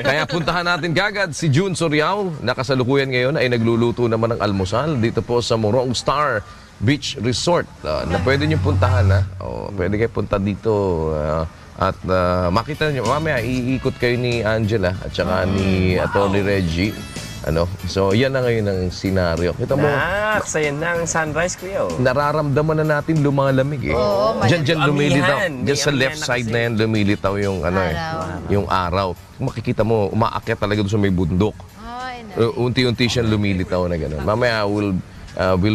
Kaya puntahan natin kagad si June Soriao, na kasalukuyan ngayon ay nagluluto naman ng almusal dito po sa Morong Star Beach Resort, na pwede nyo puntahan. Pwede kayo punta dito at makita nyo. Mamaya iikot kayo ni Angela at saka ni Atty. Reggie. So yan na ngayon ang senaryo. Kita mo, Saya ng sunrise, kuya. nararamdaman na natin lumalamig eh. Diyan lumilitaw. Amihan. Diyan sa May left amihan na side kasi. na yan lumilitaw yung yung araw. Makikita mo, umaakyat talaga doon sa may bundok. Unti-unti siyang lumilitaw na gano'n. Mamaya we'll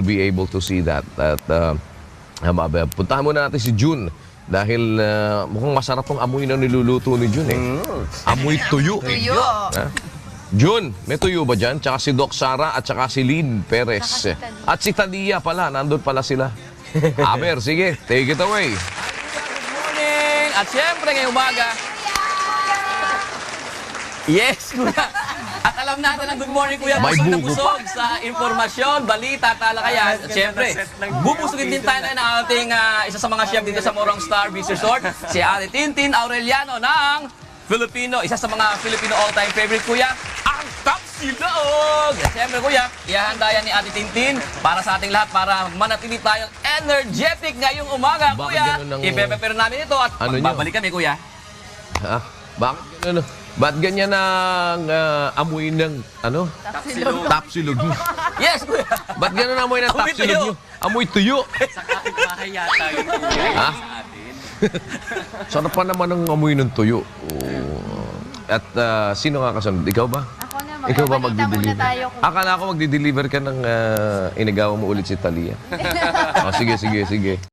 be able to see that. At puntahan muna natin si June dahil mukhang masarap ang amoy na niluluto ni June eh. Amoy tuyo. June, may tuyo ba dyan? Tsaka si Doc Sara at tsaka si Lynn Perez. At si Talia pala, nandun pala sila. Aber, sige, take it away. Good morning! At syempre ngayong umaga. Yes, kuya. At alam natin ang good morning, kuya. May Busog na buko busog sa informasyon, balita, talakayan. At syempre, bubusugin din tayo ng ating isa sa mga chef dito sa Morong Star Beach Resort, si Ate Tintin Aureliano ng Filipino, isa sa mga Filipino all-time favorite, kuya, ang Tapsilog! At syempre, kuya, ihahanda yan ni Ate Tintin para sa ating lahat para manatili tayong energetic ngayong umaga, Bakit kuya. ganun ang- Ipe-prepare namin ito at Ano nyo? babalik kami, kuya. Ha? Ba't ganyan ang amoy ng tapsilog nyo? Yes, kuya. Ba't ganyan ang amoy ng Amoy tapsilog tuyo. nyo? Amoy tuyo. Sa kapitbahay yata yung Ha? Sarap pa naman ang amoy ng tuyo. At sino nga kasunod? Ikaw ba? Ako na, Ikaw ba magbabalita muna magdi-deliver? tayo. Akala ko magdi-deliver ka ng inagawa mo ulit si Talia. Sige.